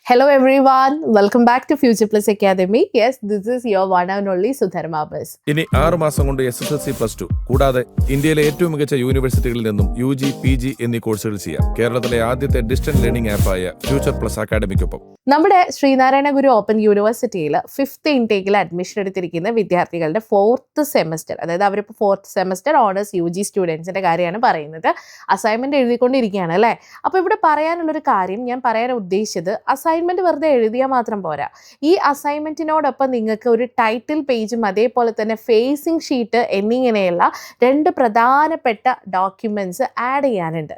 Hello everyone, welcome back to Future Plus Academy. Yes, this is your one and only Sudharma Bus. ഇനി 6 മാസം കൊണ്ട് SSLC +2 കൂടാതെ ഇന്ത്യയിലെ ഏറ്റവും മികച്ച യൂണിവേഴ്സിറ്റികളിൽ നിന്നും UG, PG എന്നീ കോഴ്സുകൾ ചെയ്യാം. കേരളത്തിലെ ആദ്യത്തെ ഡിസ്റ്റന്റ് ലേണിംഗ് ആപ്പായ ഫ്യൂച്ചർ പ്ലസ് അക്കാഡമിക്കൊപ്പം നമ്മുടെ ശ്രീനാരായണ ഗുരു ഓപ്പൺ യൂണിവേഴ്സിറ്റിയിൽ 5th ഇൻടേക്കിൽ അഡ്മിഷൻ എടുത്തിരിക്കുന്ന വിദ്യാർത്ഥികളുടെ 4th സെമസ്റ്റർ, അതായത് അവരിപ്പോൾ 4th സെമസ്റ്റർ ഓണേഴ്സ് UG സ്റ്റുഡൻസിന്റെ കാര്യമാണ് പറയുന്നത്. അസൈൻമെന്റ് എഴുതിക്കൊണ്ടിരിക്കുകയാണ് അല്ലേ? അപ്പോൾ ഇവിടെ പറയാനുള്ളൊരു കാര്യം, ഞാൻ പറയാൻ ഉദ്ദേശിച്ചത് അസൈൻമെന്റ് വെറുതെ എഴുതിയാൽ മാത്രം പോരാ. ഈ അസൈൻമെന്റിനോടൊപ്പം നിങ്ങൾക്ക് ഒരു ടൈറ്റിൽ പേജും അതേപോലെ തന്നെ ഫേസിംഗ് ഷീറ്റ് എന്നിങ്ങനെയുള്ള 2 പ്രധാനപ്പെട്ട ഡോക്യുമെന്റ്സ് ആഡ് ചെയ്യാനുണ്ട്.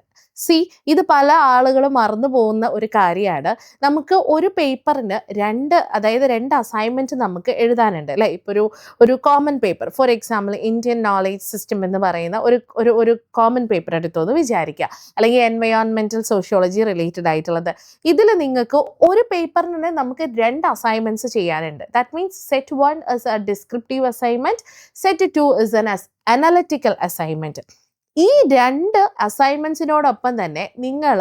ഇത് പല ആളുകളും മറന്നു പോകുന്ന ഒരു കാര്യമാണ്. നമുക്ക് ഒരു പേപ്പറിന് രണ്ട് അസൈൻമെൻറ്റ് നമുക്ക് എഴുതാനുണ്ട് അല്ലേ? ഇപ്പോൾ ഒരു common paper, for example Indian knowledge system എന്ന് പറയുന്ന ഒരു കോമൺ പേപ്പർ എടുത്തോന്ന് വിചാരിക്കുക, അല്ലെങ്കിൽ എൻവയോൺമെൻറ്റൽ സോഷ്യോളജി റിലേറ്റഡ് ആയിട്ടുള്ളത്. ഇതിൽ നിങ്ങൾക്ക് ഒരു പേപ്പറിന് തന്നെ നമുക്ക് 2 അസൈൻമെൻറ്റ്സ് ചെയ്യാനുണ്ട്. That means set 1 is a descriptive assignment, set 2 is an analytical assignment. ഈ 2 അസൈൻമെൻറ്റ്സിനോടൊപ്പം തന്നെ നിങ്ങൾ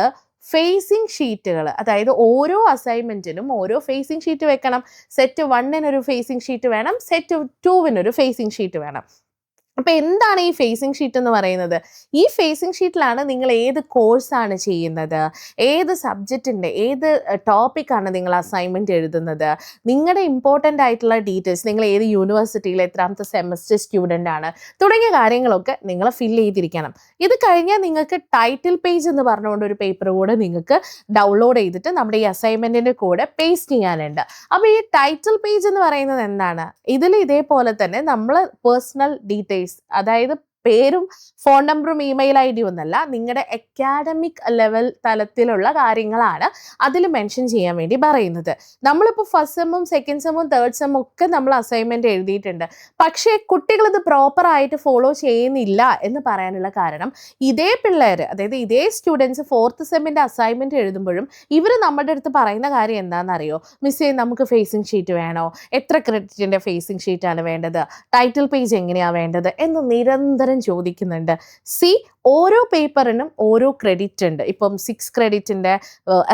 ഫേസിംഗ് ഷീറ്റുകൾ, അതായത് ഓരോ അസൈൻമെൻറ്റിനും ഓരോ ഫേസിംഗ് ഷീറ്റ് വെക്കണം. സെറ്റ് 1-നൊരു ഫേസിംഗ് ഷീറ്റ് വേണം, സെറ്റ് 2-നൊരു ഫേസിംഗ് ഷീറ്റ് വേണം. അപ്പോൾ എന്താണ് ഈ ഫേസിംഗ് ഷീറ്റ് എന്ന് പറയുന്നത്? ഈ ഫേസിംഗ് ഷീറ്റിലാണ് നിങ്ങൾ ഏത് കോഴ്സാണ് ചെയ്യുന്നത്, ഏത് സബ്ജക്റ്റിൻ്റെ ഏത് ടോപ്പിക്കാണ് നിങ്ങൾ അസൈൻമെൻറ്റ് എഴുതുന്നത്, നിങ്ങളുടെ ഇമ്പോർട്ടൻ്റ് ആയിട്ടുള്ള ഡീറ്റെയിൽസ്, നിങ്ങൾ ഏത് യൂണിവേഴ്സിറ്റിയിൽ എത്രാമത്തെ സെമസ്റ്റർ സ്റ്റുഡൻ്റ് ആണ്, തുടങ്ങിയ കാര്യങ്ങളൊക്കെ നിങ്ങൾ ഫില്ല് ചെയ്തിരിക്കണം. ഇത് കഴിഞ്ഞാൽ നിങ്ങൾക്ക് ടൈറ്റിൽ പേജ് എന്ന് പറഞ്ഞുകൊണ്ട് ഒരു പേപ്പർ കൂടെ നിങ്ങൾക്ക് ഡൗൺലോഡ് ചെയ്തിട്ട് നമ്മുടെ ഈ അസൈൻമെൻറ്റിൻ്റെ കൂടെ പേസ്റ്റ് ചെയ്യാനുണ്ട്. അപ്പോൾ ഈ ടൈറ്റിൽ പേജ് എന്ന് പറയുന്നത് എന്താണ്? ഇതിൽ ഇതേപോലെ തന്നെ നമ്മൾ പേഴ്സണൽ ഡീറ്റെയിൽസ്, അതായത് പേരും ഫോൺ നമ്പറും ഇമെയിൽ ID ഒന്നല്ല, നിങ്ങളുടെ അക്കാഡമിക് ലെവൽ തലത്തിലുള്ള കാര്യങ്ങളാണ് അതിൽ മെൻഷൻ ചെയ്യാൻ വേണ്ടി പറയുന്നത്. നമ്മളിപ്പോൾ 1st സെമ്മും 2nd സെമ്മും 3rd സെമ്മും ഒക്കെ നമ്മൾ അസൈൻമെൻറ്റ് എഴുതിയിട്ടുണ്ട്. പക്ഷേ കുട്ടികളിത് പ്രോപ്പറായിട്ട് ഫോളോ ചെയ്യുന്നില്ല എന്ന് പറയാനുള്ള കാരണം, ഇതേ പിള്ളേർ, അതായത് ഇതേ സ്റ്റുഡൻസ് 4th സെമ്മിൻ്റെ അസൈൻമെൻറ്റ് എഴുതുമ്പോഴും ഇവർ നമ്മുടെ അടുത്ത് പറയുന്ന കാര്യം എന്താണെന്നറിയോ? മിസ്സേ, നമുക്ക് ഫേസിംഗ് ഷീറ്റ് വേണോ, എത്ര ക്രെഡിറ്റിൻ്റെ ഫേസിംഗ് ഷീറ്റാണ് വേണ്ടത്, ടൈറ്റിൽ പേജ് എങ്ങനെയാണ് വേണ്ടത് എന്ന് നിരന്തരം ചോദിക്കുന്നുണ്ട്. ഓരോ പേപ്പറിനും ഓരോ ക്രെഡിറ്റ് ഉണ്ട്. ഇപ്പം 6 ക്രെഡിറ്റിൻ്റെ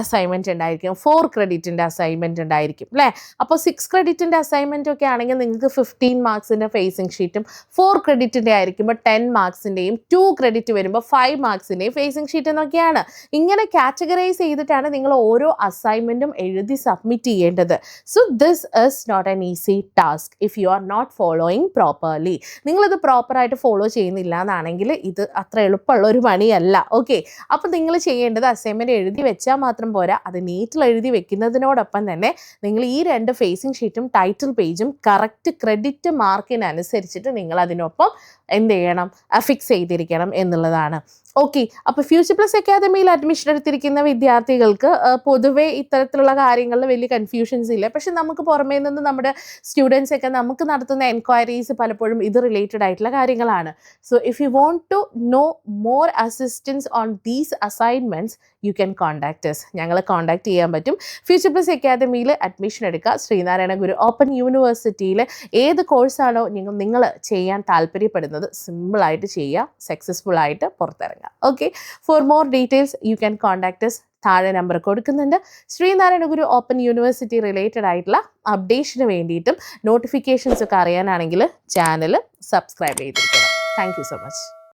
അസൈൻമെൻറ്റ് ഉണ്ടായിരിക്കും, 4 ക്രെഡിറ്റിൻ്റെ അസൈൻമെൻറ്റ് ഉണ്ടായിരിക്കും അല്ലേ? അപ്പോൾ 6 ക്രെഡിറ്റിൻ്റെ അസൈൻമെൻറ്റ് ഒക്കെ ആണെങ്കിൽ നിങ്ങൾക്ക് 15 മാർക്സിൻ്റെ ഫേസിംഗ് ഷീറ്റും, 4 ക്രെഡിറ്റിൻ്റെ ആയിരിക്കുമ്പോൾ 10 മാർക്സിൻ്റെയും, 2 ക്രെഡിറ്റ് വരുമ്പോൾ 5 മാർക്സിൻ്റെയും ഫേസിംഗ് ഷീറ്റ് എന്നൊക്കെയാണ്. ഇങ്ങനെ കാറ്റഗറൈസ് ചെയ്തിട്ടാണ് നിങ്ങൾ ഓരോ അസൈൻമെൻറ്റും എഴുതി സബ്മിറ്റ് ചെയ്യേണ്ടത്. So this is not an easy task if you are not following properly. നിങ്ങളിത് പ്രോപ്പറായിട്ട് ഫോളോ ചെയ്യുന്നില്ല എന്നാണെങ്കിൽ ഇത് അത്ര എളുപ്പമുള്ള ഒരു പണിയല്ല. ഓക്കെ, അപ്പോൾ നിങ്ങൾ ചെയ്യേണ്ടത് അസൈൻമെൻറ്റ് എഴുതി വെച്ചാൽ മാത്രം പോരാ, അത് നീറ്റിൽ എഴുതി വെക്കുന്നതിനോടൊപ്പം തന്നെ നിങ്ങൾ ഈ 2 ഫേസിംഗ് ഷീറ്റും ടൈറ്റിൽ പേജും കറക്റ്റ് ക്രെഡിറ്റ് മാർക്കിനനുസരിച്ചിട്ട് നിങ്ങൾ അതിനൊപ്പം എന്ത് ചെയ്യണം, ഫിക്സ് ചെയ്തിരിക്കണം എന്നുള്ളതാണ്. ഓക്കെ, അപ്പോൾ ഫ്യൂച്ചർ പ്ലസ് അക്കാദമിയിൽ അഡ്മിഷൻ എടുത്തിരിക്കുന്ന വിദ്യാർത്ഥികൾക്ക് പൊതുവേ ഇത്തരത്തിലുള്ള കാര്യങ്ങളിൽ വലിയ കൺഫ്യൂഷൻസ് ഇല്ല. പക്ഷെ നമുക്ക് പുറമേ നിന്ന് നമ്മുടെ സ്റ്റുഡൻസ് ഒക്കെ നമുക്ക് നടത്തുന്ന എൻക്വയറീസ് പലപ്പോഴും ഇത് റിലേറ്റഡ് ആയിട്ടുള്ള കാര്യങ്ങളാണ്. So if you want to know more assistance on these assignments you can contact us. ഞങ്ങളെ കോൺടാക്ട് ചെയ്യാൻ പറ്റും. ഫ്യൂച്ചർ പ്ലസ് അക്കാദമിയിൽ അഡ്മിഷൻ എടുക്കുക. ശ്രീനാരായണ ഗുരു ഓപ്പൺ യൂണിവേഴ്സിറ്റിയിൽ ഏത് കോഴ്സാണോ നിങ്ങൾ ചെയ്യാൻ താല്പര്യപ്പെടുന്നത് സിമ്പിളായിട്ട് ചെയ്യുക, സക്സസ്ഫുൾ ആയിട്ട് പുറത്തിറങ്ങുക. Okay, for more details you can contact us. താഴെ നമ്പർ കൊടുക്കുന്നുണ്ട്. Sreenarayana Guru open university related ആയിട്ടുള്ള അപ്ഡേഷന് വേണ്ടിയിട്ടും നോട്ടിഫിക്കേഷൻസ് ഒക്കെ അറിയാനാണെങ്കിൽ ചാനൽ സബ്സ്ക്രൈബ് ചെയ്തിരിക്കണം. Thank you so much.